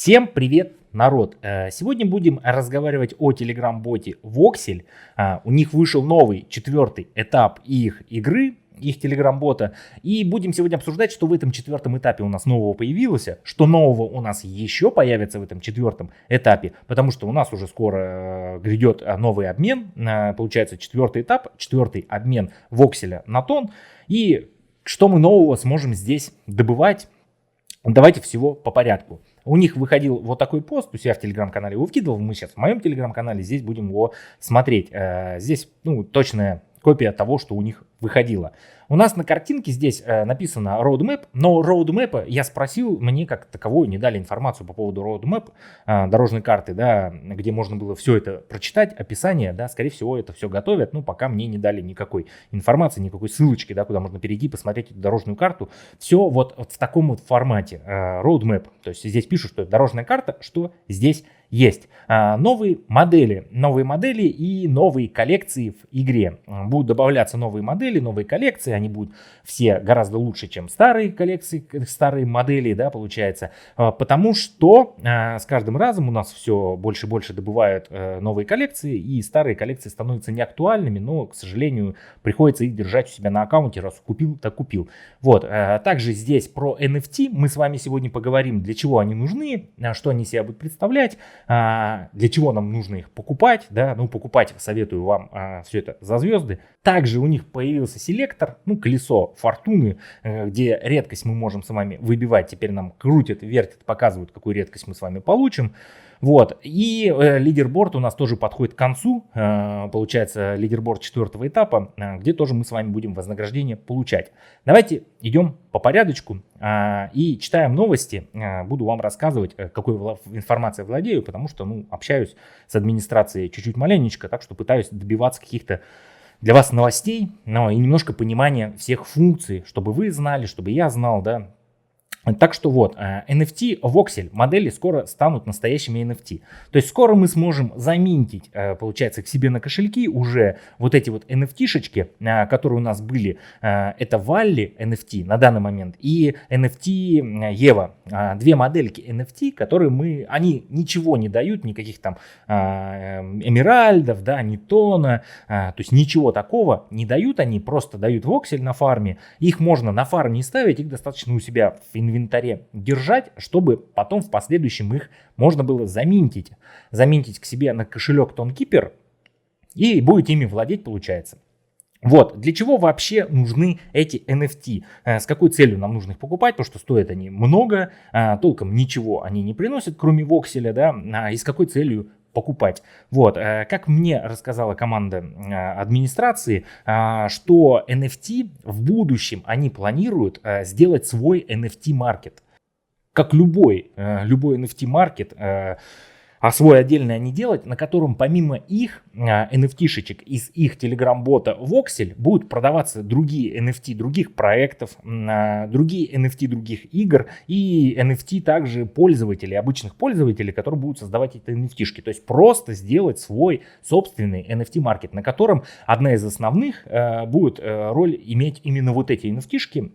Всем привет, народ! Сегодня будем разговаривать о Telegram-боте Voxel. У них вышел новый, 4-й этап их игры, их Telegram-бота. И будем сегодня обсуждать, что в этом 4-м этапе у нас нового появилось, что нового у нас еще появится в этом 4-м этапе, потому что у нас уже скоро грядет новый обмен. Получается 4-й этап, 4-й обмен Voxel на тон. И что мы нового сможем здесь добывать? Давайте всего по порядку. У них выходил вот такой пост, у себя в телеграм-канале его вкидывал, мы сейчас в моем телеграм-канале здесь будем его смотреть. Здесь точная копия того, что у них выходило. У нас на картинке здесь написано roadmap, но roadmap я спросил, мне как таковой не дали информацию по поводу roadmap, дорожной карты, да, где можно было все это прочитать, описание, да, скорее всего это все готовят, но пока мне не дали никакой информации, никакой ссылочки, да, куда можно перейти, посмотреть эту дорожную карту. Все вот в таком вот формате, roadmap, то есть здесь пишут, что это дорожная карта, что здесь есть. Новые модели и новые коллекции в игре. Будут добавляться новые модели, новые коллекции, они будут все гораздо лучше, чем старые коллекции, старые модели, да, получается. Потому что с каждым разом у нас все больше и больше добывают новые коллекции, и старые коллекции становятся неактуальными, но, к сожалению, приходится их держать у себя на аккаунте, раз купил, так купил. Вот. Также здесь про NFT мы с вами сегодня поговорим, для чего они нужны, что они себя будут представлять, для чего нам нужно их покупать, да, покупать советую вам все это за звезды. Также у них появился селектор, колесо фортуны, где редкость мы можем с вами выбивать, теперь нам крутят, вертят, показывают, какую редкость мы с вами получим. Вот, и лидерборд у нас тоже подходит к концу, получается лидерборд 4-го этапа, где тоже мы с вами будем вознаграждение получать. Давайте идем по порядочку и читаем новости, буду вам рассказывать, какой информацией владею, потому что, общаюсь с администрацией чуть-чуть маленечко, так что пытаюсь добиваться каких-то для вас новостей, и немножко понимания всех функций, чтобы вы знали, чтобы я знал, да. Так что вот, NFT Voxel модели скоро станут настоящими NFT. То есть скоро мы сможем заминтить, получается, к себе на кошельки уже вот эти вот NFT-шечки, которые у нас были. Это Valley NFT на данный момент и NFT Eva. Две модельки NFT, которые они ничего не дают, никаких там эмеральдов, да, ни тона. То есть ничего такого не дают, они просто дают Voxel на фарме. Их можно на фарм не ставить, их достаточно у себя в инвентаре держать, чтобы потом в последующем их можно было заминтить к себе на кошелек TonKeeper и будет ими владеть, получается. Вот, для чего вообще нужны эти NFT? С какой целью нам нужно их покупать? Потому что стоят они много, толком ничего они не приносят, кроме Voxel, да, и с какой целью покупать. Вот, как мне рассказала команда администрации, что NFT в будущем они планируют сделать свой NFT-маркет. Как любой NFT-маркет, свой отдельный они делать, на котором помимо их NFT-шечек из их телеграм-бота Voxel будут продаваться другие NFT других проектов, другие NFT других игр и NFT также пользователей, обычных пользователей, которые будут создавать эти NFT-шки. То есть просто сделать свой собственный NFT-маркет, на котором одна из основных будет роль иметь именно вот эти NFT-шки.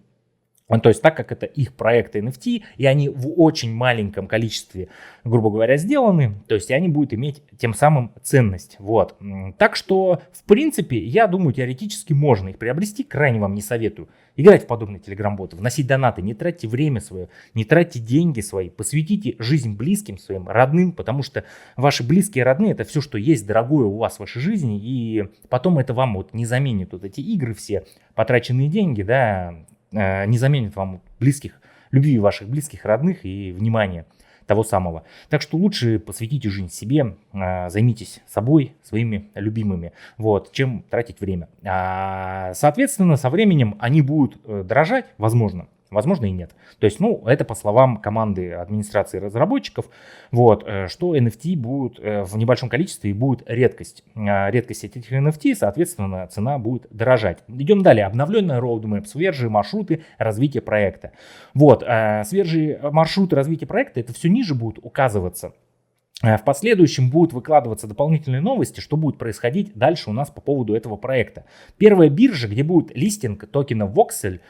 То есть так как это их проекты NFT, и они в очень маленьком количестве, грубо говоря, сделаны, то есть они будут иметь тем самым ценность. Вот. Так что, в принципе, я думаю, теоретически можно их приобрести, крайне вам не советую. Играть в подобные телеграм-боты, вносить донаты, не тратьте время свое, не тратьте деньги свои, посвятите жизнь близким своим, родным, потому что ваши близкие, родные, это все, что есть дорогое у вас в вашей жизни, и потом это вам вот не заменит вот эти игры все, потраченные деньги, да, не заменит вам близких, любви ваших близких, родных и внимания того самого. Так что лучше посвятите жизнь себе, займитесь собой, своими любимыми, вот, чем тратить время. Соответственно, со временем они будут дорожать, возможно и нет. То есть, это по словам команды администрации разработчиков, вот, что NFT будут в небольшом количестве и будет редкость. Редкость этих NFT, соответственно, цена будет дорожать. Идем далее. Обновленная roadmap, свежие маршруты развития проекта. Вот, свежие маршруты развития проекта, это все ниже будет указываться. В последующем будут выкладываться дополнительные новости, что будет происходить дальше у нас по поводу этого проекта. Первая биржа, где будет листинг токена Voxel,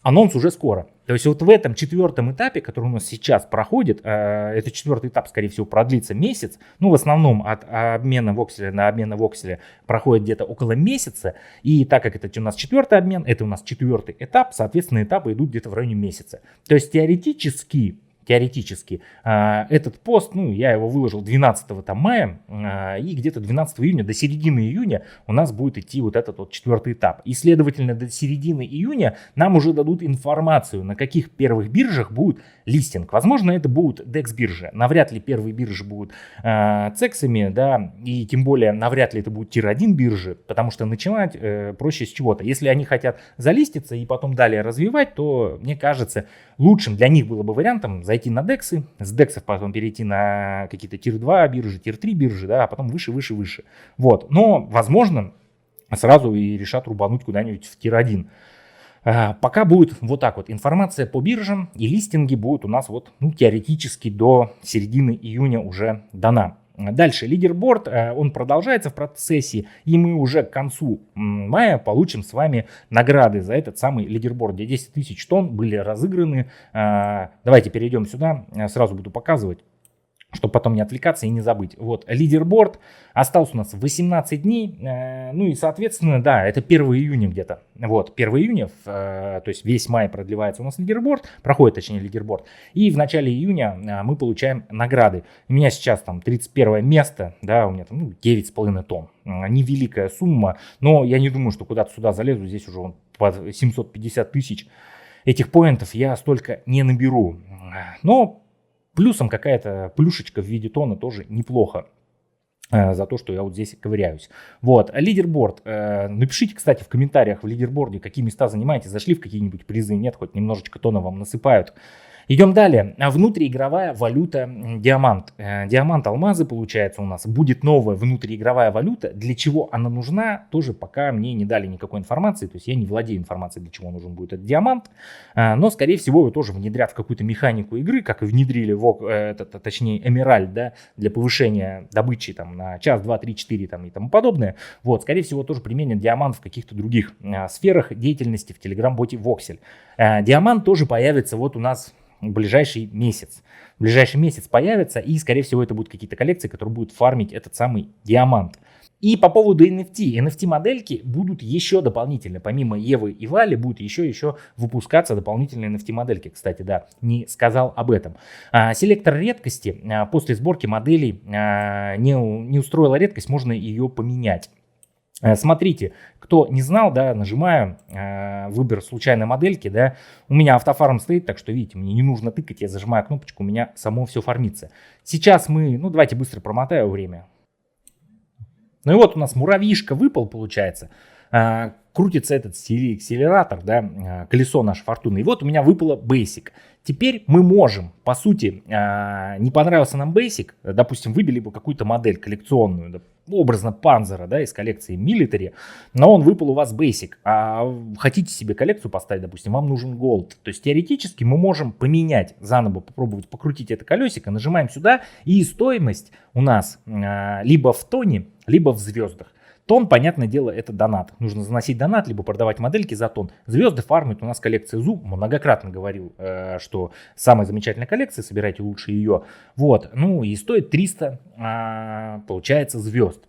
анонс уже скоро. То есть вот в этом четвертом этапе, который у нас сейчас проходит, этот четвертый этап, скорее всего, продлится месяц. Ну, в основном от обмена вокселя на обмен вокселя проходит где-то около месяца. И так как это у нас четвертый обмен, это у нас четвертый этап, соответственно, этапы идут где-то в районе месяца. То есть теоретически этот пост, ну, я его выложил 12 мая, и где-то 12 июня до середины июня у нас будет идти вот этот вот четвертый этап. И, следовательно, до середины июня нам уже дадут информацию, на каких первых биржах будет листинг. Возможно, это будут DEX биржи. Навряд ли первые биржи будут цексами, да, и тем более навряд ли это будут тир-1 биржи, потому что начинать проще с чего-то. Если они хотят залиститься и потом далее развивать, то, мне кажется, лучшим для них было бы вариантом зайти на DEX, с DEX потом перейти на какие-то тир-2 биржи, тир-3 биржи, да, а потом выше. Вот. Но, возможно, сразу и решат рубануть куда-нибудь в тир-1. Пока будет вот так вот. Информация по биржам и листинги будут у нас вот, ну, теоретически до середины июня уже дана. Дальше лидерборд, он продолжается в процессе, и мы уже к концу мая получим с вами награды за этот самый лидерборд, где 10 тысяч тонн были разыграны. Давайте перейдем сюда, сразу буду показывать, чтобы потом не отвлекаться и не забыть. Вот, лидерборд остался у нас 18 дней, ну и, соответственно, да, это 1 июня где-то. Вот, 1 июня, то есть весь май продлевается у нас лидерборд, проходит, точнее, лидерборд. И в начале июня мы получаем награды. У меня сейчас там 31 место, да, у меня там 9,5 тонн. Невеликая сумма, но я не думаю, что куда-то сюда залезу, здесь уже под 750 тысяч. Этих поинтов я столько не наберу. Но плюсом какая-то плюшечка в виде тона тоже неплохо за то, что я вот здесь ковыряюсь. Вот, лидерборд. Напишите, кстати, в комментариях в лидерборде, какие места занимаете, зашли в какие-нибудь призы, нет, хоть немножечко тона вам насыпают. Идем далее. Внутриигровая валюта Диамант. Диамант алмазы, получается, у нас будет новая внутриигровая валюта. Для чего она нужна, тоже пока мне не дали никакой информации. То есть я не владею информацией, для чего нужен будет этот диамант. Но, скорее всего, его тоже внедрят в какую-то механику игры, как и внедрили точнее, Эмеральд, да, для повышения добычи там, на час, 2, 3, 4 там, и тому подобное. Вот, скорее всего, тоже применят диамант в каких-то других сферах деятельности в Telegram-боте Voxel. Диамант тоже появится вот у нас в ближайший месяц. В ближайший месяц появится, и, скорее всего, это будут какие-то коллекции, которые будут фармить этот самый диамант. И по поводу NFT. NFT-модельки будут еще дополнительно. Помимо Евы и Вали будут еще выпускаться дополнительные NFT-модельки. Кстати, да, не сказал об этом. Селектор редкости после сборки моделей не устроила редкость, можно ее поменять. Смотрите, кто не знал, да, нажимаю выбор случайной модельки, да, у меня автофарм стоит, так что, видите, мне не нужно тыкать, я зажимаю кнопочку, у меня само все фармится. Сейчас мы, ну, давайте быстро промотаю время. Ну и вот у нас муравьишка выпал, получается, крутится этот акселератор, да, колесо нашей фортуны, и вот у меня выпало Basic. Теперь мы можем, по сути, не понравился нам Basic, допустим, выбили бы какую-то модель коллекционную, да, образно Панзера, да, из коллекции Military, но он выпал у вас Basic, а хотите себе коллекцию поставить, допустим, вам нужен Gold. То есть теоретически мы можем поменять, заново попробовать покрутить это колесико, нажимаем сюда, и стоимость у нас либо в тоне, либо в звездах. Тон, понятное дело, это донат. Нужно заносить донат, либо продавать модельки за тон. Звезды фармит у нас коллекция ЗУ. Многократно говорил, что самая замечательная коллекция, собирайте лучше ее. Вот, ну и стоит 300, получается, звезд.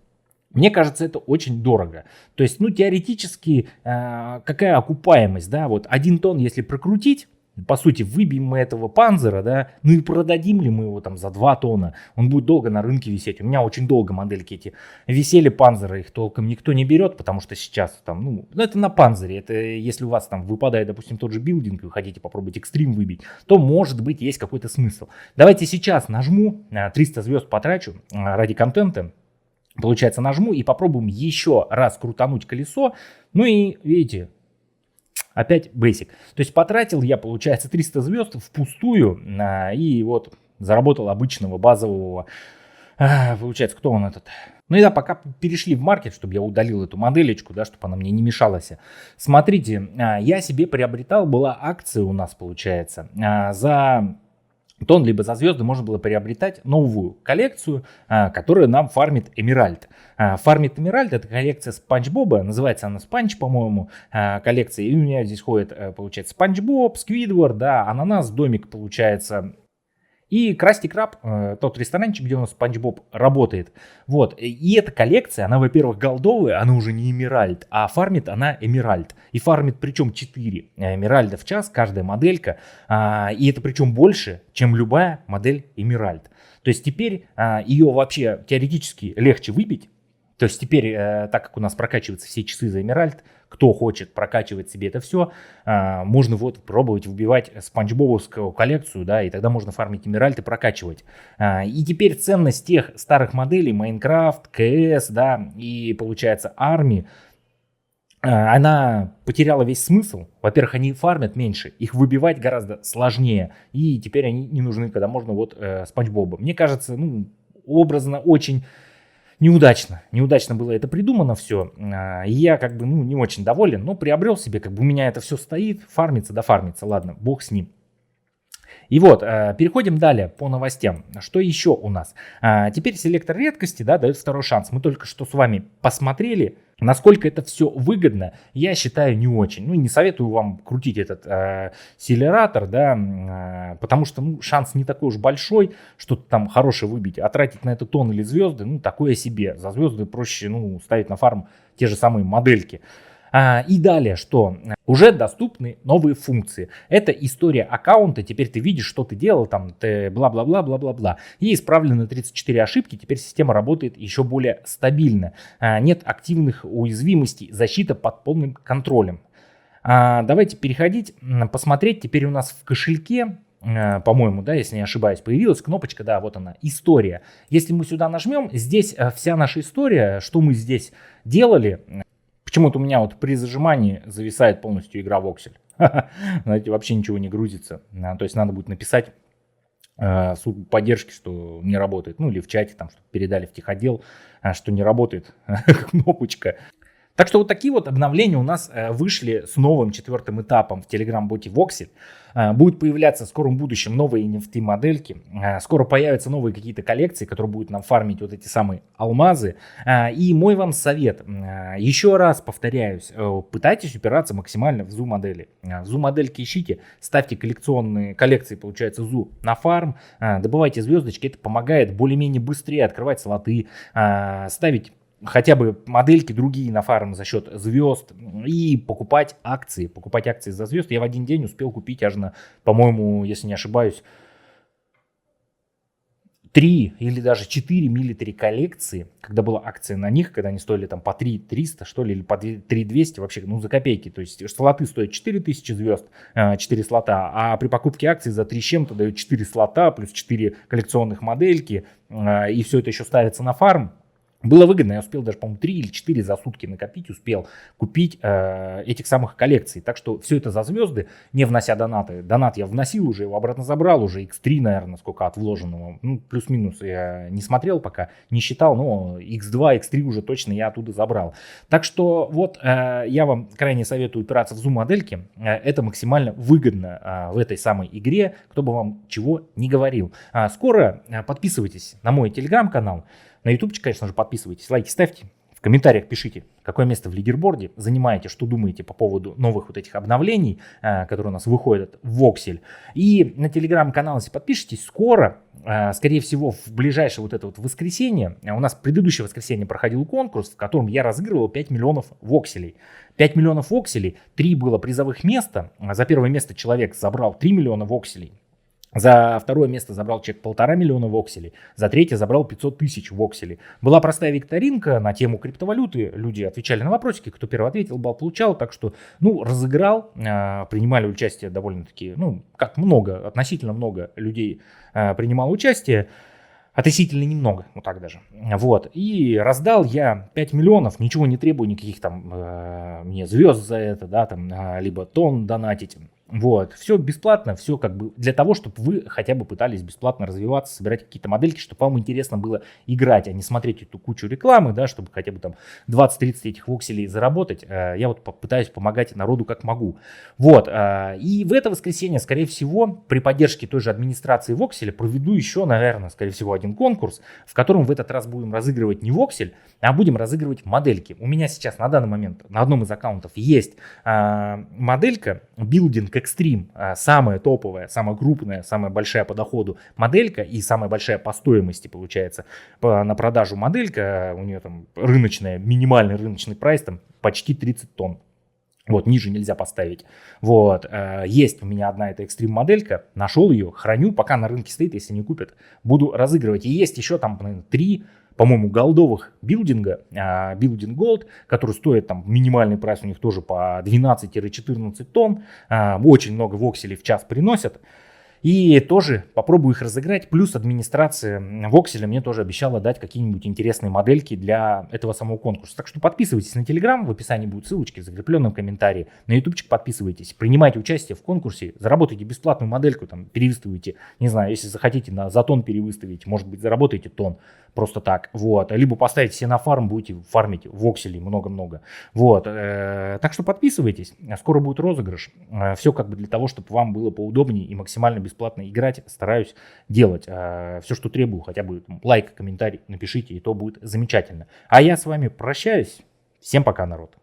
Мне кажется, это очень дорого. То есть, ну, теоретически, какая окупаемость, да, вот 1 тонн, если прокрутить, по сути, выбьем мы этого Панзера, да, ну и продадим ли мы его там за 2 тонна, он будет долго на рынке висеть. У меня очень долго модельки эти висели, Панзеры, их толком никто не берет, потому что сейчас там, ну, это на Панзере, это если у вас там выпадает, допустим, тот же билдинг, и вы хотите попробовать экстрим выбить, то, может быть, есть какой-то смысл. Давайте сейчас нажму, 300 звезд потрачу ради контента. Получается, нажму и попробуем еще раз крутануть колесо. Ну и, видите, опять Basic. То есть потратил я, получается, 300 звезд впустую. И вот заработал обычного базового. Получается, кто он этот? Ну и да, пока перешли в маркет, чтобы я удалил эту моделечку, да, чтобы она мне не мешалась. Смотрите, я себе приобретал, была акция у нас, получается, за тон, либо за звезды можно было приобретать новую коллекцию, которая нам фармит Эмеральд. Фармит Эмеральд — это коллекция Спанч Боба, называется она Спанч, по-моему, коллекция. И у меня здесь ходит, получается, Спанч Боб, Сквидвард, да, Ананас, Домик, получается, и Красти Краб, тот ресторанчик, где у нас Спанч Боб работает. Вот. И эта коллекция, она, во-первых, голдовая, она уже не Эмеральд, а фармит она Эмеральд. И фармит причем 4 Эмеральда в час, каждая моделька. И это причем больше, чем любая модель Эмеральд. То есть теперь ее вообще теоретически легче выбить. То есть теперь, так как у нас прокачиваются все часы за Эмеральд, кто хочет прокачивать себе это все, можно вот пробовать выбивать спанчбобовскую коллекцию, да, и тогда можно фармить Эмеральд и прокачивать. И теперь ценность тех старых моделей, Майнкрафт, КС, да, и получается Арми, она потеряла весь смысл. Во-первых, они фармят меньше, их выбивать гораздо сложнее, и теперь они не нужны, когда можно вот Спанч Боба. Мне кажется, ну, образно очень... Неудачно было это придумано все. И я как бы, ну, не очень доволен, но приобрел себе, как бы у меня это все стоит, фармится, да фармится, ладно, бог с ним. И вот, переходим далее по новостям. Что еще у нас? Теперь селектор редкости, да, дает второй шанс. Мы только что с вами посмотрели, насколько это все выгодно. Я считаю, не очень. Ну, не советую вам крутить этот селератор, да, потому что, ну, шанс не такой уж большой, что-то там хорошее выбить. А тратить на это тон или звезды, ну, такое себе. За звезды проще, ну, ставить на фарм те же самые модельки. И далее, что уже доступны новые функции. Это история аккаунта. Теперь ты видишь, что ты делал, там, ты бла-бла-бла-бла-бла-бла. И исправлены 34 ошибки. Теперь система работает еще более стабильно. Нет активных уязвимостей. Защита под полным контролем. Давайте переходить, посмотреть. Теперь у нас в кошельке, по-моему, да, если не ошибаюсь, появилась кнопочка, да, вот она, история. Если мы сюда нажмем, здесь вся наша история, что мы здесь делали. Почему-то у меня вот при зажимании зависает полностью игра Voxel. Знаете, вообще ничего не грузится. То есть надо будет написать службу поддержки, что не работает. Ну или в чате, там, чтобы передали в техотдел, что не работает кнопочка. Так что вот такие вот обновления у нас вышли с новым 4-м этапом в Telegram-боте Voxel. Будут появляться в скором будущем новые NFT-модельки. Скоро появятся новые какие-то коллекции, которые будут нам фармить вот эти самые алмазы. И мой вам совет. Еще раз повторяюсь. Пытайтесь упираться максимально в ZOO-модели. ZOO-модельки ищите. Ставьте коллекционные коллекции, получается, ZOO на фарм. Добывайте звездочки. Это помогает более-менее быстрее открывать слоты. Ставить хотя бы модельки другие на фарм за счет звезд и покупать акции. Покупать акции за звезд. Я в один день успел купить аж на, по-моему, если не ошибаюсь, 3 или даже 4 милитари коллекции, когда была акция на них, когда они стоили там по 3 300, что ли, или по 3 200, вообще, ну, за копейки. То есть слоты стоят 4000 звезд, 4 слота, а при покупке акций за 3 с чем-то дают 4 слота, плюс 4 коллекционных модельки, и все это еще ставится на фарм. Было выгодно, я успел даже, по-моему, 3 или 4 за сутки накопить, успел купить этих самых коллекций. Так что все это за звезды, не внося донаты. Донат я вносил уже, его обратно забрал, уже x3, наверное, сколько от вложенного. Ну, плюс-минус я не смотрел пока, не считал, но x2, x3 уже точно я оттуда забрал. Так что вот я вам крайне советую упираться в Zoom-модельки. Это максимально выгодно в этой самой игре, кто бы вам чего не говорил. Скоро подписывайтесь на мой телеграм-канал. На ютубчик, конечно же, подписывайтесь, лайки ставьте, в комментариях пишите, какое место в лидерборде занимаете, что думаете по поводу новых вот этих обновлений, которые у нас выходят в Voxel. И на телеграм-канал, если подпишитесь, скоро, скорее всего, в ближайшее вот это вот воскресенье, у нас в предыдущее воскресенье проходил конкурс, в котором я разыгрывал 5 миллионов вокселей. 5 миллионов вокселей, 3 было призовых места, за первое место человек забрал 3 миллиона вокселей. За второе место забрал человек 1,5 миллиона вокселей, за третье забрал 500 тысяч вокселей. Была простая викторинка на тему криптовалюты, люди отвечали на вопросики, кто первый ответил, балл получал, так что, ну, разыграл, принимали участие довольно-таки, ну, как много, относительно много людей принимало участие. Относительно немного, ну так даже. Вот. И раздал я 5 миллионов, ничего не требую, никаких там мне звезд за это, да, там, либо тон донатить. Вот, все бесплатно, все как бы для того, чтобы вы хотя бы пытались бесплатно развиваться, собирать какие-то модельки, чтобы вам интересно было играть, а не смотреть эту кучу рекламы, да, чтобы хотя бы там 20-30 этих вокселей заработать. Я вот пытаюсь помогать народу как могу. Вот, и в это воскресенье, скорее всего, при поддержке той же администрации вокселя проведу еще, наверное, скорее всего, один конкурс, в котором в этот раз будем разыгрывать не воксель, а будем разыгрывать модельки. У меня сейчас на данный момент на одном из аккаунтов есть моделька Building Extreme, самая топовая, самая крупная, самая большая по доходу моделька и самая большая по стоимости получается на продажу моделька. У нее там рыночная, минимальный рыночный прайс там почти 30 тонн. Вот, ниже нельзя поставить. Вот, есть у меня одна эта экстрим моделька, нашел ее, храню, пока на рынке стоит, если не купят, буду разыгрывать. И есть еще там, наверное, 3, по-моему, голдовых билдинга, Building Gold, который стоит там, минимальный прайс у них тоже по 12-14 тонн, очень много вокселей в час приносят. И тоже попробую их разыграть. Плюс администрация Вокселя мне тоже обещала дать какие-нибудь интересные модельки для этого самого конкурса. Так что подписывайтесь на Telegram, в описании будут ссылочки в закрепленном комментарии. На ютубчик подписывайтесь, принимайте участие в конкурсе, заработайте бесплатную модельку, там перевыставите, не знаю, если захотите за тон перевыставить, может быть заработаете тон просто так, вот. Либо поставите себе на фарм, будете фармить вокселей много-много. Вот, так что подписывайтесь, скоро будет розыгрыш. Все как бы для того, чтобы вам было поудобнее и максимально бесплатно играть, стараюсь делать. Все, что требую, хотя бы лайк, комментарий напишите, и то будет замечательно. А я с вами прощаюсь. Всем пока, народ.